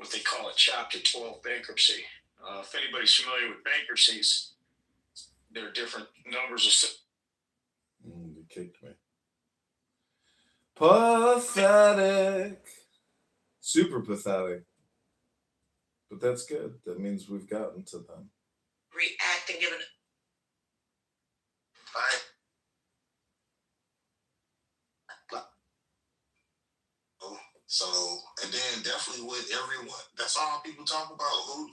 what they call a Chapter 12 bankruptcy. If anybody's familiar with bankruptcies, there are different numbers of. You kicked me. Pathetic. Super pathetic. But that's good. That means we've gotten to them. React and give it. So, and then definitely with everyone, that's all people talk about. Who?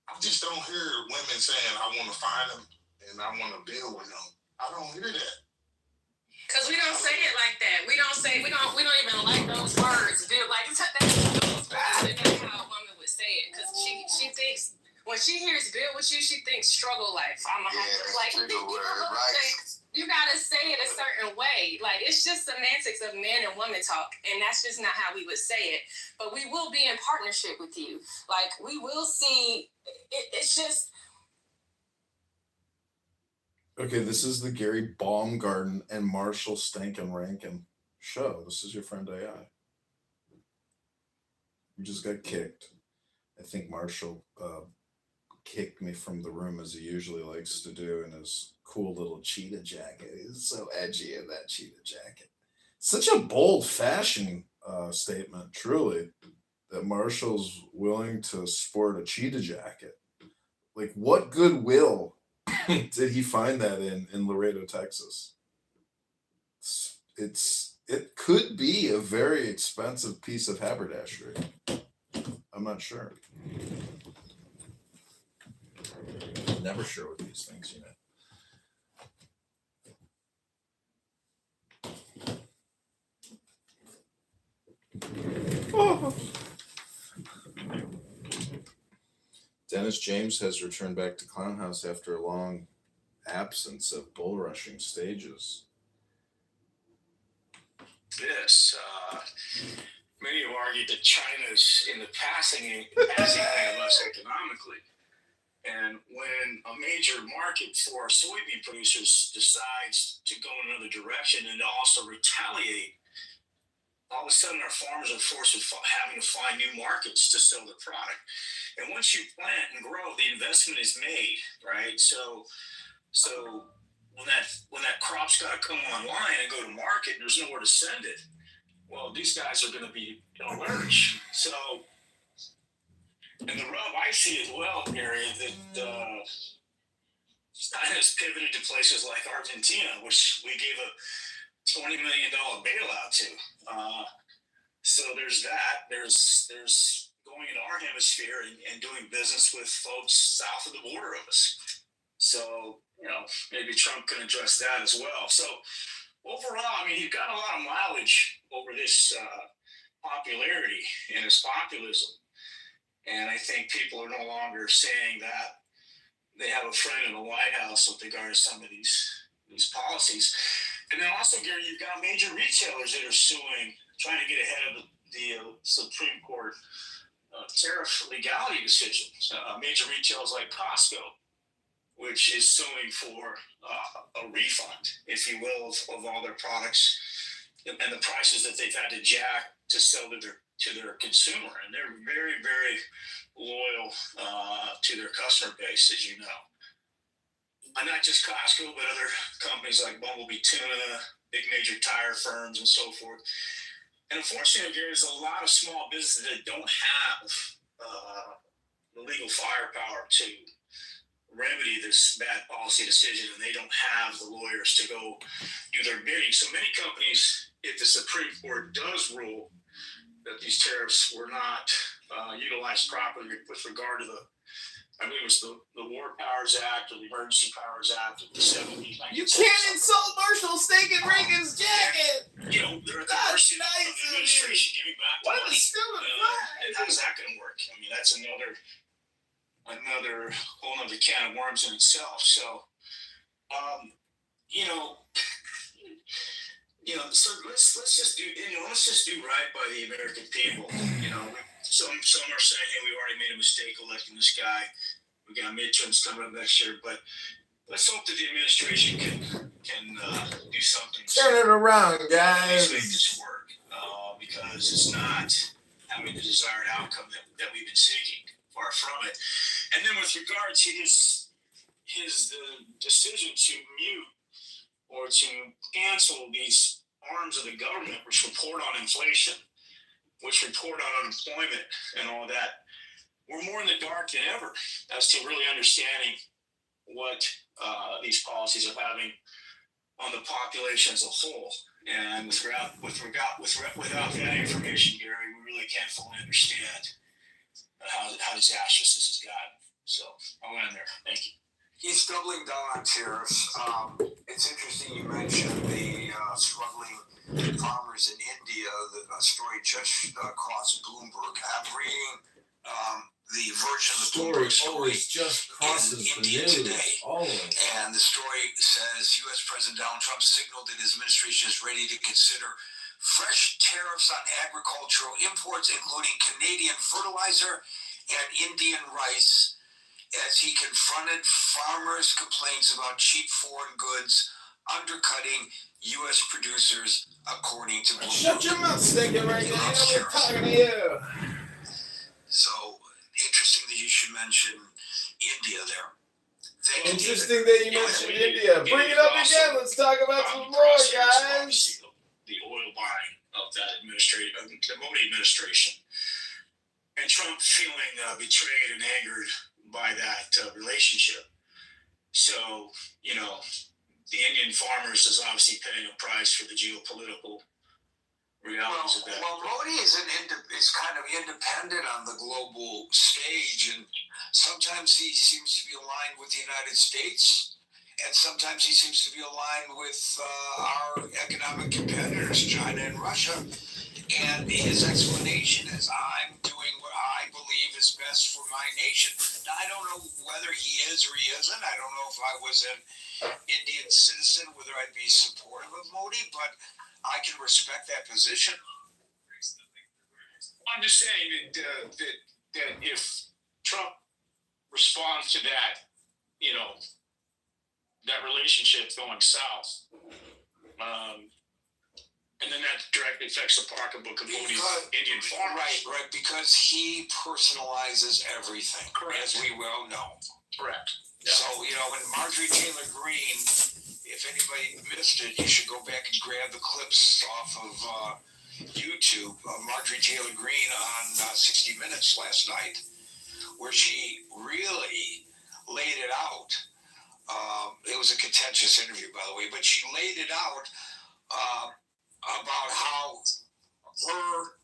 I just don't hear women saying, "I want to find them and I want to build with them." I don't hear that. Cause we don't say it like that. We don't even like those words, dude. Like that's how a woman would say it. Cause she thinks when she hears build with you, she thinks struggle life. I'm gonna have to like right. You gotta say it a certain way. Like it's just semantics of men and women talk, and that's just not how we would say it. But we will be in partnership with you. Like we will see. It's just. Okay, this is the Gary Baumgarten and Marshall Stankin Rankin show. This is your friend AI. You just got kicked. I think Marshall kicked me from the room as he usually likes to do in his cool little cheetah jacket. He's so edgy in that cheetah jacket. Such a bold fashion statement, truly, that Marshall's willing to sport a cheetah jacket. Like, what goodwill did he find that in Laredo, Texas? It could be a very expensive piece of haberdashery. I'm not sure. Never sure with these things, you know. Oh. Dennis James has returned back to Clown House after a long absence of bull rushing stages. Yes, many have argued that China's in the passing of us economically. And when a major market for soybean producers decides to go in another direction and also retaliate, all of a sudden our farmers are forced with having to find new markets to sell their product. And once you plant and grow, the investment is made, right? So when that crop's got to come online and go to market, and there's nowhere to send it. Well, these guys are going to be in a lurch. So, and the rub I see as well, Gary, that China's pivoted to places like Argentina, which we gave a $20 million bailout to. So there's that. There's going into our hemisphere and doing business with folks south of the border of us. So, maybe Trump can address that as well. So overall, I mean, he's got a lot of mileage over this popularity and his populism. And I think people are no longer saying that they have a friend in the White House with regard to some of these policies. And then also, Gary, you've got major retailers that are suing, trying to get ahead of the Supreme Court tariff legality decisions. Major retailers like Costco, which is suing for a refund, if you will, of all their products and the prices that they've had to jack to sell to their consumer. And they're very, very loyal to their customer base, as you know. And not just Costco, but other companies like Bumblebee Tuna, big major tire firms, and so forth. And unfortunately, there's a lot of small businesses that don't have the legal firepower to remedy this bad policy decision, and they don't have the lawyers to go do their bidding. So many companies, if the Supreme Court does rule that these tariffs were not utilized properly with regard to I believe it was the War Powers Act or the Emergency Powers Act of the 70s. You can't insult Marshall Stankin Rankin's jacket! They're at the mercy of the administration giving back to us. And how's that going to work? I mean, that's another whole other can of worms in itself. So, so let's just do right by the American people. Some are saying, hey, we already made a mistake electing this guy. We got midterms coming up next year, but let's hope that the administration can do something. Turn it around, guys. Let's make this work because it's not. I having the desired outcome that we've been seeking. Far from it. And then with regard to his decision to mute or to cancel these arms of the government which report on inflation, which report on unemployment and all that, we're more in the dark than ever as to really understanding what these policies are having on the population as a whole. And without that information, Gary, we really can't fully understand how disastrous this has gotten. So I'll end there. Thank you. He's doubling down on tariffs. It's interesting you mentioned the struggling farmers in India. The story just crossed Bloomberg. I'm reading the version of the Bloomberg story just crosses in the India news. today. Always. And the story says U.S. President Donald Trump signaled that his administration is ready to consider fresh tariffs on agricultural imports, including Canadian fertilizer and Indian rice, as he confronted farmers' complaints about cheap foreign goods undercutting U.S. producers, according to Bloomberg. Shut your mouth, stinking right now. I'm talking to you. So interesting that you should mention India there. Thank you, Interesting that you mentioned India. Bring it up again. Let's talk about some more, guys. The oil buying of that the Modi administration. And Trump feeling betrayed and angered by that relationship. So, the Indian farmers is obviously paying a price for the geopolitical realities of that. Well, Modi is kind of independent on the global stage, and sometimes he seems to be aligned with the United States, and sometimes he seems to be aligned with our economic competitors, China and Russia. And his explanation is, I'm doing what I believe is best for my nation. Now, I don't know whether he is or he isn't. I don't know if I was an Indian citizen, whether I'd be supportive of Modi, but I can respect that position. I'm just saying that if Trump responds to that, that relationship going south, and then that directly affects the pocketbook of Modi's Indian farmers. Right, because he personalizes everything, Correct. as we well know. Correct. Yeah. So, when Marjorie Taylor Greene, if anybody missed it, you should go back and grab the clips off of YouTube. Marjorie Taylor Greene on 60 Minutes last night, where she really laid it out. It was a contentious interview, by the way, but she laid it out about how her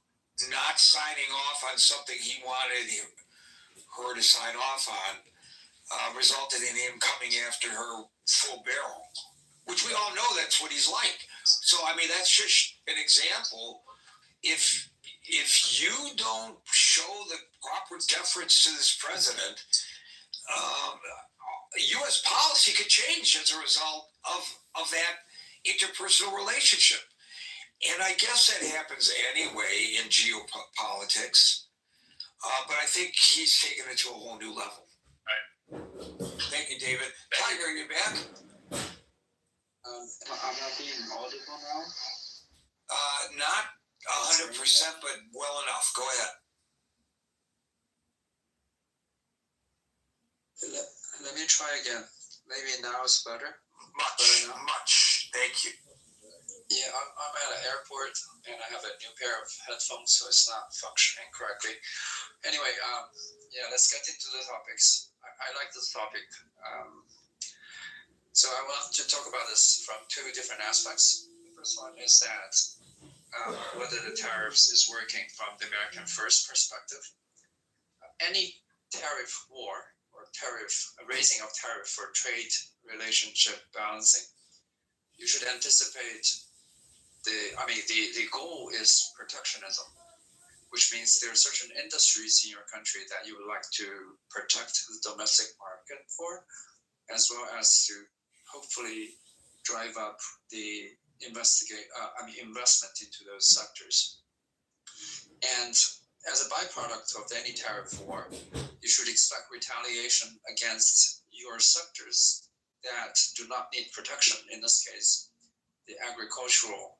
not signing off on something he wanted her to sign off on resulted in him coming after her full barrel, which we all know that's what he's like. So, that's just an example. If you don't show the proper deference to this president, U.S. policy could change as a result of that interpersonal relationship. And I guess that happens anyway in geopolitics. But I think he's taken it to a whole new level. Right. Thank you, David. Tiger, are you back? I'm not being audible now. Not 100%, but well enough. Go ahead. Let me try again. Maybe now it's better. Much. Thank you. Yeah, I'm at an airport and I have a new pair of headphones, so it's not functioning correctly. Anyway, let's get into the topics. I like this topic. So I want to talk about this from two different aspects. The first one is that whether the tariffs is working from the American First perspective. Any tariff war or raising of tariff for trade relationship balancing, you should anticipate the goal is protectionism, which means there are certain industries in your country that you would like to protect the domestic market for, as well as to hopefully drive up the investment into those sectors. And as a byproduct of any tariff war, you should expect retaliation against your sectors that do not need protection. In this case, the agricultural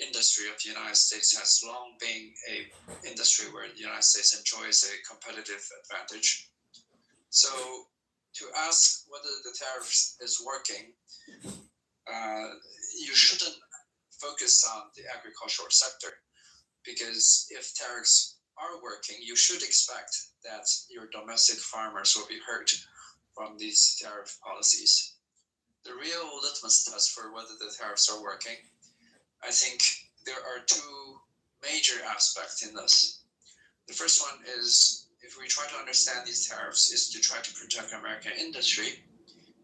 industry of the United States has long been a industry where the United States enjoys a competitive advantage. So to ask whether the tariffs is working, you shouldn't focus on the agricultural sector, because if tariffs are working, you should expect that your domestic farmers will be hurt from these tariff policies. The real litmus test for whether the tariffs are working, I think there are two major aspects in this. The first one is, if we try to understand these tariffs, is to try to protect American industry.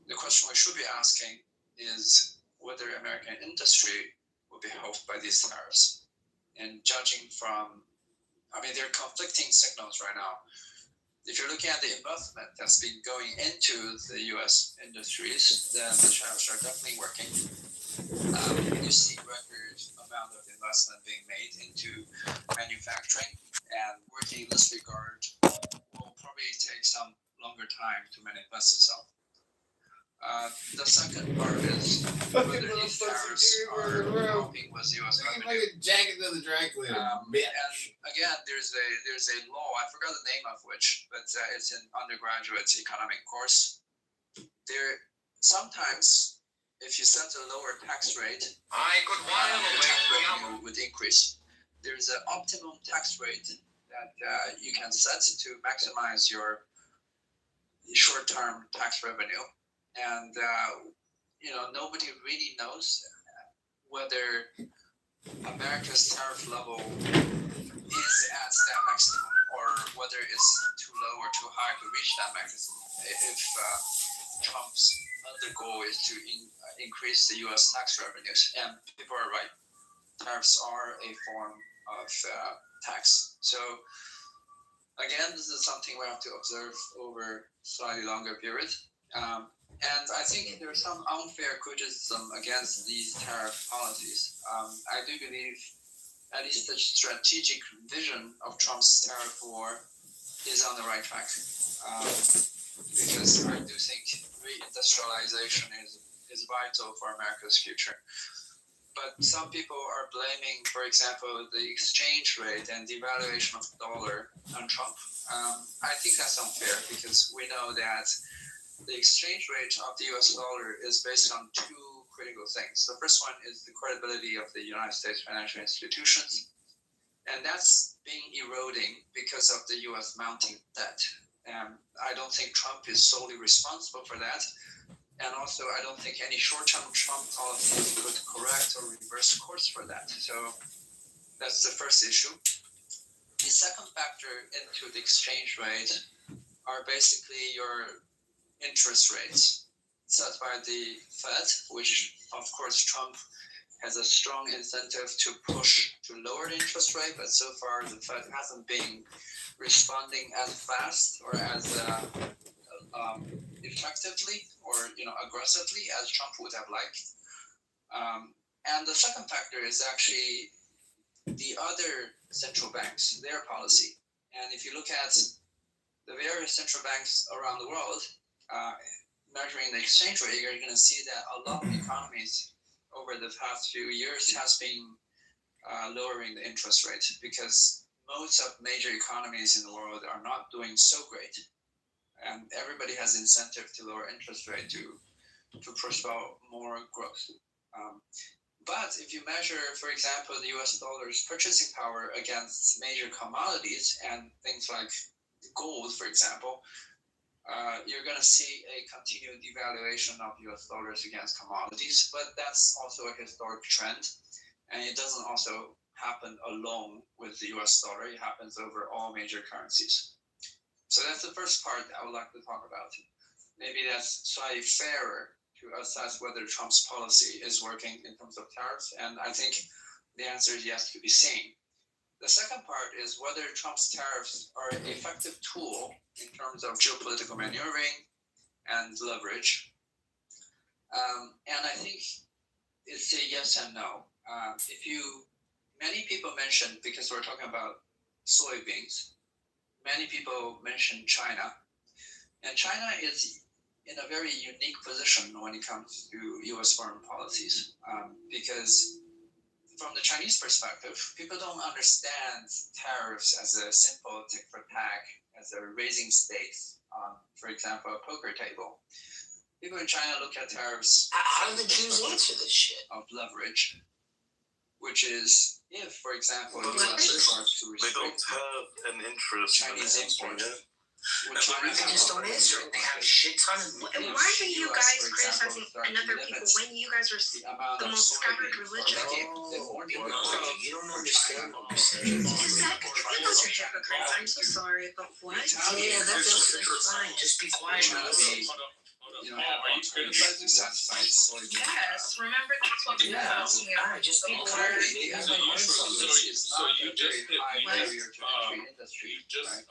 The question we should be asking is whether American industry will be helped by these tariffs. And judging from, there are conflicting signals right now. If you're looking at the investment that's been going into the U.S. industries, then the tariffs are definitely working. You see record amount of investment being made into manufacturing, and working in this regard will probably take some longer time to manifest itself. The second part is whether these tariffs are helping with U.S. revenue. Like a jacket to the dry cleaner, bitch. And again, there's a law, I forgot the name of which, but it's an undergraduate economic course. There sometimes, if you set a lower tax rate, the tax revenue would increase. There's an optimum tax rate that you can set to maximize your short-term tax revenue. And nobody really knows whether America's tariff level is at that maximum, or whether it's too low or too high to reach that maximum. If Trump's other goal is to increase the U.S. tax revenues, and people are right, tariffs are a form of tax. So again, this is something we have to observe over slightly longer period. And I think there's some unfair criticism against these tariff policies. I do believe at least the strategic vision of Trump's tariff war is on the right track. Because I do think reindustrialization is vital for America's future. But some people are blaming, for example, the exchange rate and devaluation of the dollar on Trump. I think that's unfair, because we know that the exchange rate of the US dollar is based on two critical things. The first one is the credibility of the United States financial institutions, and that's been eroding because of the US mounting debt. I don't think Trump is solely responsible for that, and also I don't think any short-term Trump policies could correct or reverse course for that. So that's the first issue. The second factor into the exchange rate are basically your interest rates set by the Fed, which of course Trump has a strong incentive to push to lower the interest rate, but so far the Fed hasn't been responding as fast or as effectively or aggressively as Trump would have liked. And the second factor is actually the other central banks, their policy. And if you look at the various central banks around the world, measuring the exchange rate, you're going to see that a lot of economies over the past few years has been lowering the interest rate, because most of major economies in the world are not doing so great, and everybody has incentive to lower interest rate to push about more growth. But if you measure, for example, the US dollar's purchasing power against major commodities and things like gold, for example, you're going to see a continued devaluation of US dollars against commodities, but that's also a historic trend, and it doesn't also happen alone with the US dollar. It happens over all major currencies. So that's the first part I would like to talk about. Maybe that's slightly fairer to assess whether Trump's policy is working in terms of tariffs, and I think the answer is yes to be seen. The second part is whether Trump's tariffs are an effective tool in terms of geopolitical maneuvering and leverage. And I think it's a yes and no. Many people mention, because we're talking about soybeans, many people mention China. And China is in a very unique position when it comes to US foreign policies, because from the Chinese perspective, people don't understand tariffs as a simple tick for tack, as a raising stakes on, for example, a poker table. People in China look at tariffs How do the Jews answer this shit? of leverage, which is if, for example, the Leverage? US starts to They don't restrict have an interest Chinese in imports. it. Would China They just don't answer it. They have a shit ton of. Why are you guys criticizing another people when you guys are the amount the of most scattered soybean religion? You don't understand what you're saying. Exactly. You guys are hypocrites. I'm so sorry, but what? Yeah, that's fine. Just be quiet. China be, you know, Are you criticizing satisfied soybean? Yes, remember that's what we Yeah. want here. Alright, just be People quiet. are- So you just hit high me. barrier to entry industry. You just Right?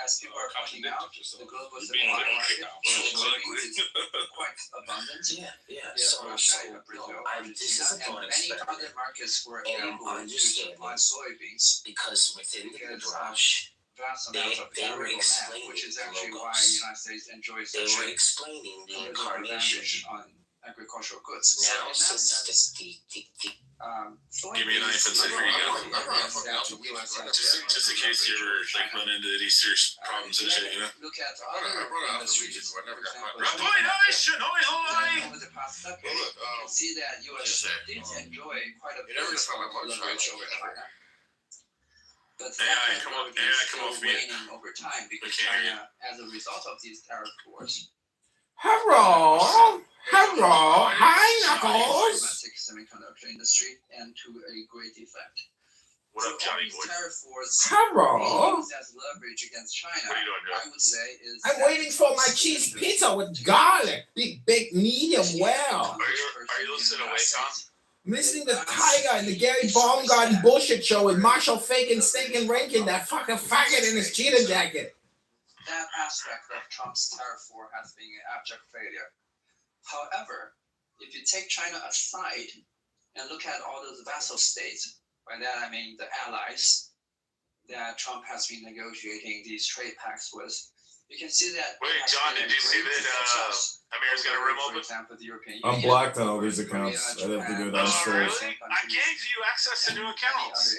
As people are pointing out, contradicted yourself. the global You're being supply a market hypocrite. for soybeans is quite abundant. Yeah. So So, China, Brazil, no, this Argentina, isn't and many unexpected. other markets were And able to understanding. supply soybeans Because within the Because, brush, vast amounts of they were arable land, explaining which is the actually why logos. the United States enjoys they such were a explaining the competitive incarnation. advantage on agricultural goods. So Now, in that since sense, the Give me a knife and say, here you go. Just in case you ever like run into these serious problems and shit, you know. Look at other industries. For example, over the past decade, you can see that U.S. did enjoy quite a bit of leverage over China. But that come leverage on, is come still off mute. waning over time because We can't hear China, as a result of these tariff wars, Hello, hi Knuckles. domestic semiconductor industry and to a great effect. What up, Johnny these boy? tariff wars Hello. used as leverage against China, What are you doing, Joe? I would say is I'm waiting for my cheese pizza with garlic, big, medium, well. Are you listening to Wacom? I'm listening to Tiger and the Gary Baumgarten bullshit show with Marshall Fagan, Stinking Rankin, that fucking faggot in his cheetah jacket. that aspect of Trump's tariff war has been an abject failure. However, if you take China aside and look at all those vassal states, by that I mean the allies that Trump has been negotiating these trade pacts with, you can see that. Wait, John, did you see that Amir's got a room For open? example, the European I'm Union, blocked on all these Korea, accounts. I'd have to go Japan, downstairs. Really? I gave you access to new accounts.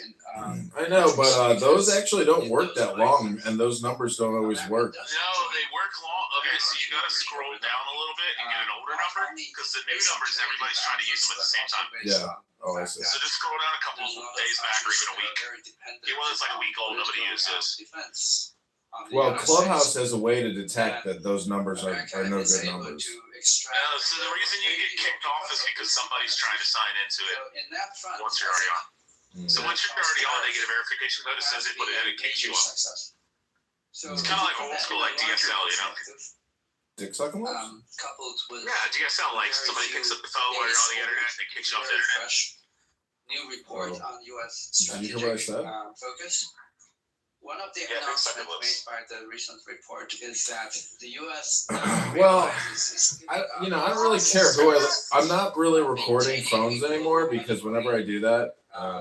I know, but those actually don't work that long, and those numbers don't always work. No, they work long. Okay, so you gotta scroll down a little bit and get an older number because the new numbers everybody's trying to use them at the same time. Yeah. Oh, I see. So just scroll down a couple days back or even a week. Get one that's like a week old, nobody uses. Well, Clubhouse has a way to detect that those numbers are no good numbers. No, so the reason you get kicked off is because somebody's trying to sign into it once you're already on. So once you're already on, they get a verification code. As soon as they put it in, it kicks you off. So It's kind of like old school, like DSL, you know? Dick sucking lips? Coupled with Yeah, DSL, like somebody picks up the phone while you're on the internet and they kick you off the internet. new report on U.S. Did you hear what I strategic said? focus. One of the Yeah, big sucker announcements lips. made by the recent report is that the U.S. Well, realizes I don't really care who I'm not really recording phones anymore because whenever I do that,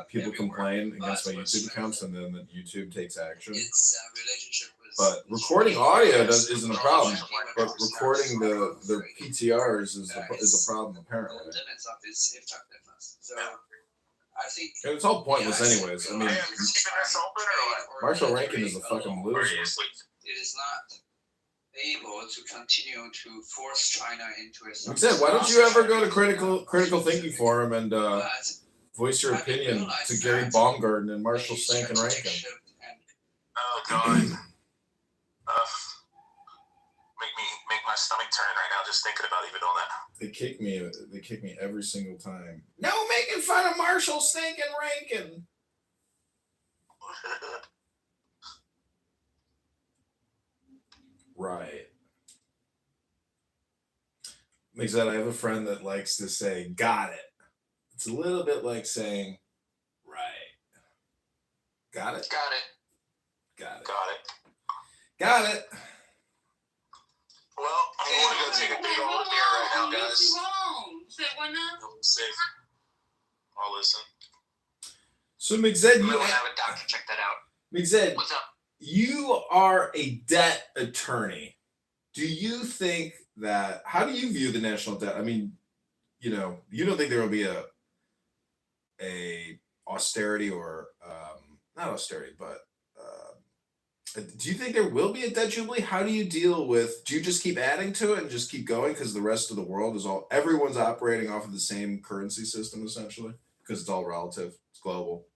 people complain against my YouTube accounts and then the YouTube takes action. its relationship with But recording audio isn't a problem. But recording their PTRs is a problem the apparently. limits of its effectiveness. So I think And it's all pointless anyways. I mean, Hey, keeping this open or what? Marshall Rankin is a fucking Or are loser. you asleep? it is not able to continue to force China into a. Like I said, why don't you ever go to critical thinking forum and But voice your opinion to Gary Baumgarten and Marshall Stankin Rankin? Oh god. Make my stomach turn right now just thinking about even doing that. They kick me every single time. No making fun of Marshall Stankin Rankin. Right. Makes that I have a friend that likes to say, got it. It's a little bit like saying, right. Got it? Got it. Got it. Got it. Got it. Well, I'm going to go take a big old beer right now, guys. Say what now? Safe. I'll listen. So McZed, I'm gonna have a doctor check that out. McZed, What's up? you are a debt attorney. Do you think that, how do you view the national debt? I mean, you don't think there will be a austerity or not austerity, but do you think there will be a debt jubilee? How do you deal with? Do you just keep adding to it and just keep going because the rest of the world is everyone's operating off of the same currency system essentially because it's all relative, it's global.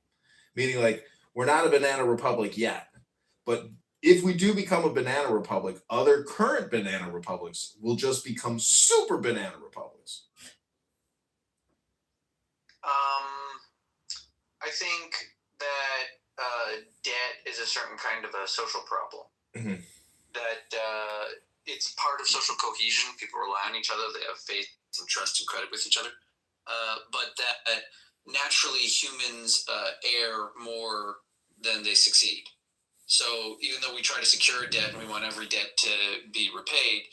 Meaning, like, we're not a banana republic yet, but if we do become a banana republic, other current banana republics will just become super banana republics. I think that debt is a certain kind of a social problem. Mm-hmm. That it's part of social cohesion. People rely on each other. They have faith and trust and credit with each other. But that naturally humans err more than they succeed. So even though we try to secure debt and we want every debt to be repaid,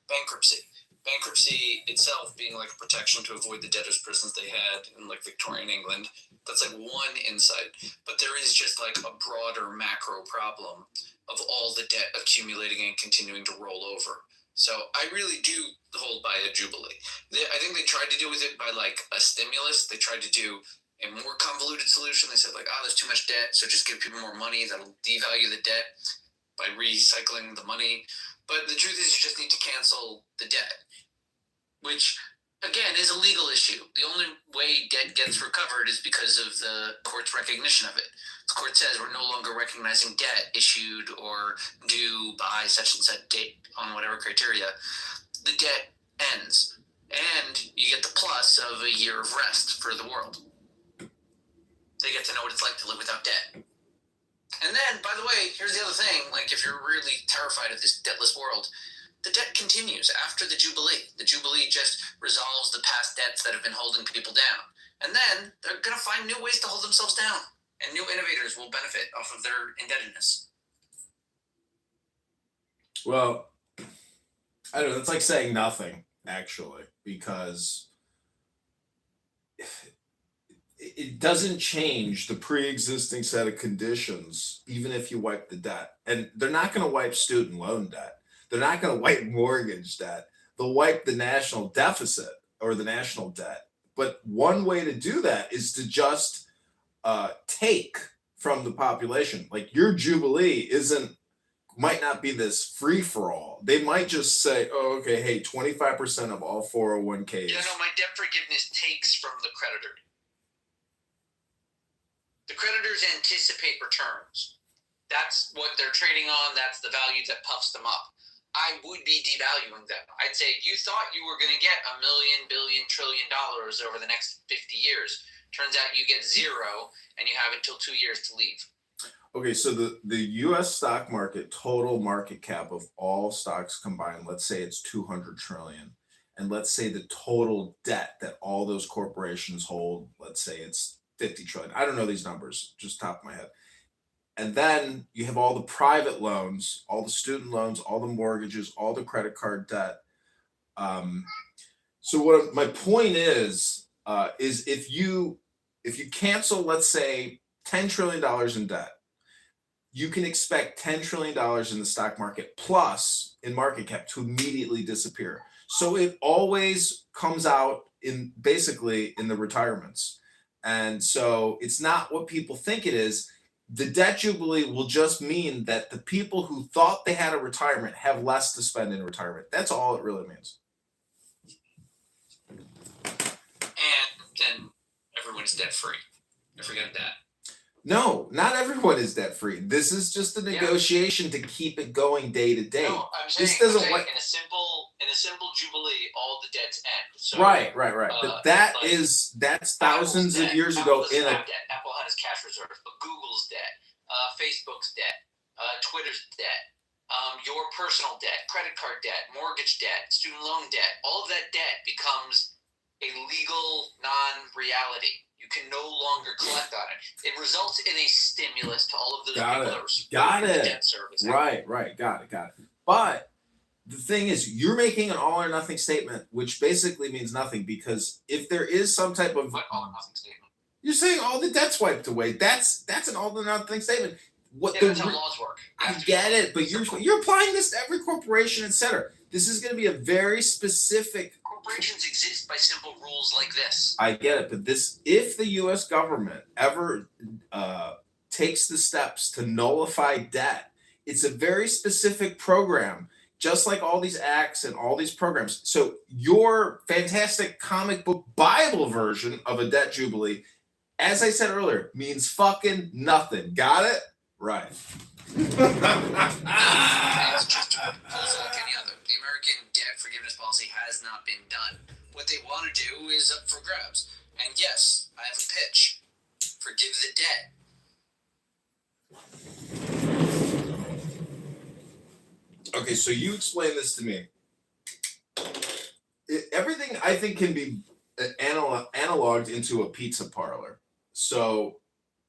bankruptcy itself being like a protection to avoid the debtors' prisons they had in like Victorian England. That's like one insight. But there is just like a broader macro problem of all the debt accumulating and continuing to roll over. So I really do hold by a jubilee. I think they tried to do with it by like a stimulus. They tried to do a more convoluted solution. They said like, there's too much debt, so just give people more money. That'll devalue the debt by recycling the money. But the truth is you just need to cancel the debt, which, again, is a legal issue. The only way debt gets recovered is because of the court's recognition of it. The court says we're no longer recognizing debt issued or due by such and such date on whatever criteria. The debt ends, and you get the plus of a year of rest for the world. They get to know what it's like to live without debt. And then, by the way, here's the other thing. Like, if you're really terrified of this debtless world, the debt continues after the Jubilee. The Jubilee just resolves the past debts that have been holding people down. And then they're going to find new ways to hold themselves down. And new innovators will benefit off of their indebtedness. Well, I don't know. It's like saying nothing, actually, because it doesn't change the pre-existing set of conditions, even if you wipe the debt. And they're not going to wipe student loan debt. They're not going to wipe mortgage debt. They'll wipe the national deficit or the national debt. But one way to do that is to just take from the population. Like, your Jubilee might not be this free-for-all. They might just say, oh, okay, hey, 25% of all 401ks. Yeah, no, my debt forgiveness takes from the creditor. The creditors anticipate returns. That's what they're trading on. That's the value that puffs them up. I would be devaluing them. I'd say you thought you were going to get $1 million, billion, $1 trillion over the next 50 years. Turns out you get zero, and you have until 2 years to leave. Okay, so the U.S. stock market, total market cap of all stocks combined, let's say it's 200 trillion. And let's say the total debt that all those corporations hold, let's say it's 50 trillion. I don't know these numbers, just top of my head. And then you have all the private loans, all the student loans, all the mortgages, all the credit card debt. So what my point is if you cancel, let's say, $10 trillion in debt, you can expect $10 trillion in the stock market plus in market cap to immediately disappear. So it always comes out basically in the retirements. And so it's not what people think it is. The debt jubilee will just mean that the people who thought they had a retirement have less to spend in retirement. That's all it really means. And then everyone is debt free. Don't forget that. No, not everyone is debt free. This is just a negotiation to keep it going day to day. No, I'm saying, in a simple jubilee, all the debts end. So, right. But that's thousands of years ago. Apple has cash reserves, but Google's debt, Facebook's debt, Twitter's debt, your personal debt, credit card debt, mortgage debt, student loan debt. All of that debt becomes a legal non-reality. You can no longer collect on it. It results in a stimulus to all of those people that are the debt service. Right. Got it. But the thing is, you're making an all or nothing statement, which basically means nothing, because if there is some type of all or nothing statement, you're saying all the debt's wiped away. That's an all or nothing statement. That's how laws work. I get it, but you're applying this to every corporation, etc. This is going to be a very specific Corporations exist by simple rules like this. I get it, but if the U.S. government ever takes the steps to nullify debt, it's a very specific program, just like all these acts and all these programs. So your fantastic comic book Bible version of a debt jubilee, as I said earlier, means fucking nothing. Got it? Right. It's just a proposal like any other. The American debt forgiveness policy has not been done. What they want to do is up for grabs. And yes, I have a pitch. Forgive the debt. Okay, so you explain this to me. Everything I think can be analoged into a pizza parlor. So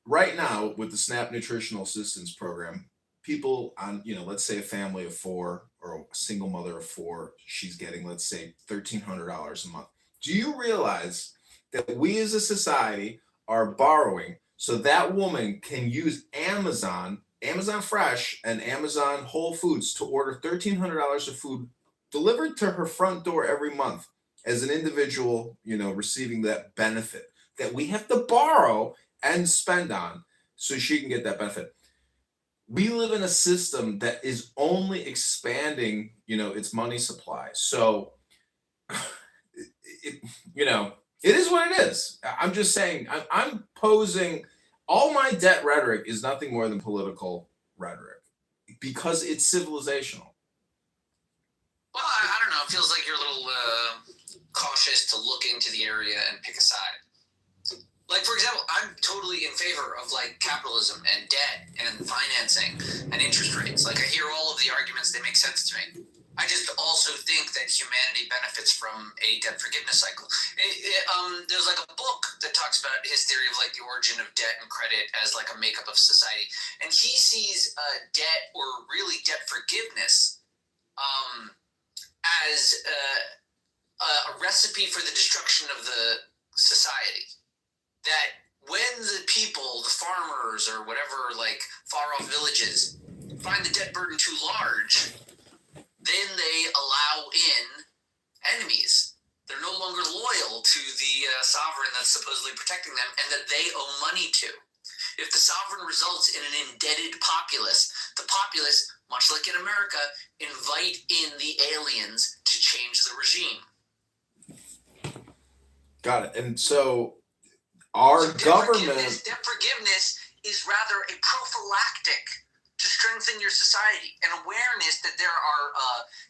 right now with the SNAP Nutritional Assistance Program, people on, let's say a family of 4 or a single mother of 4, she's getting, let's say, $1,300 a month. Do you realize that we as a society are borrowing so that woman can use Amazon Fresh and Amazon Whole Foods to order $1,300 of food delivered to her front door every month as an individual, receiving that benefit that we have to borrow and spend on so she can get that benefit. We live in a system that is only expanding, its money supply. So, it is what it is. I'm just saying, I'm posing all my debt rhetoric is nothing more than political rhetoric because it's civilizational. Well, I don't know. It feels like you're a little cautious to look into the area and pick a side. Like, for example, I'm totally in favor of, capitalism and debt and financing and interest rates. I hear all of the arguments. They make sense to me. I just also think that humanity benefits from a debt forgiveness cycle. There's a book that talks about his theory of the origin of debt and credit as a makeup of society. And he sees debt, or really debt forgiveness, as a recipe for the destruction of the society. That when the people, the farmers or whatever, far off villages, find the debt burden too large, then they allow in enemies. They're no longer loyal to the sovereign that's supposedly protecting them and that they owe money to. If the sovereign results in an indebted populace, the populace, much like in America, invite in the aliens to change the regime. Got it. And so our government... Debt forgiveness is rather a prophylactic to strengthen your society, an awareness that there are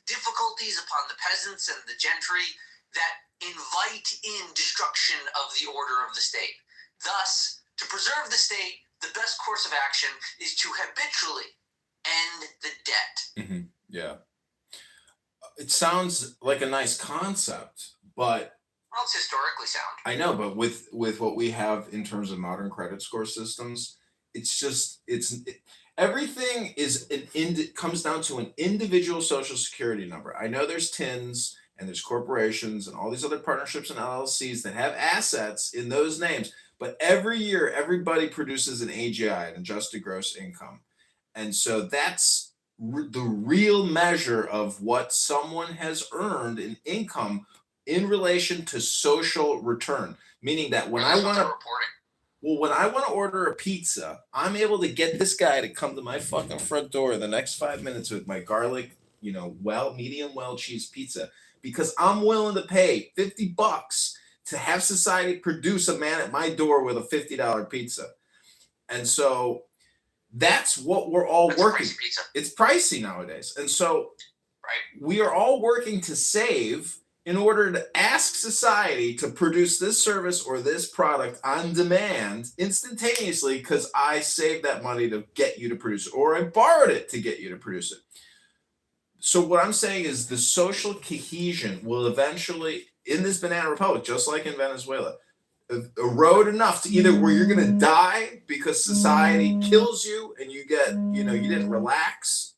difficulties upon the peasants and the gentry that invite in destruction of the order of the state. Thus, to preserve the state, the best course of action is to habitually end the debt. Mm-hmm. Yeah. It sounds like a nice concept, but... Well, it's historically sound. I know, but with what we have in terms of modern credit score systems, everything comes down to an individual social security number. I know there's TINs and there's corporations and all these other partnerships and LLCs that have assets in those names, but every year everybody produces an AGI, an adjusted gross income. And so that's the real measure of what someone has earned in income in relation to social return, meaning that when I want to order a pizza, I'm able to get this guy to come to my fucking front door in the next 5 minutes with my garlic, medium well cheese pizza, because I'm willing to pay $50 to have society produce a man at my door with a $50 pizza. And so that's what we're all working. It's pricey nowadays. And so we are all working to save in order to ask society to produce this service or this product on demand instantaneously, because I saved that money to get you to produce it, or I borrowed it to get you to produce it. So what I'm saying is the social cohesion will eventually, in this banana republic, just like in Venezuela, erode enough to either where you're going to die because society kills you and you get, you didn't relax,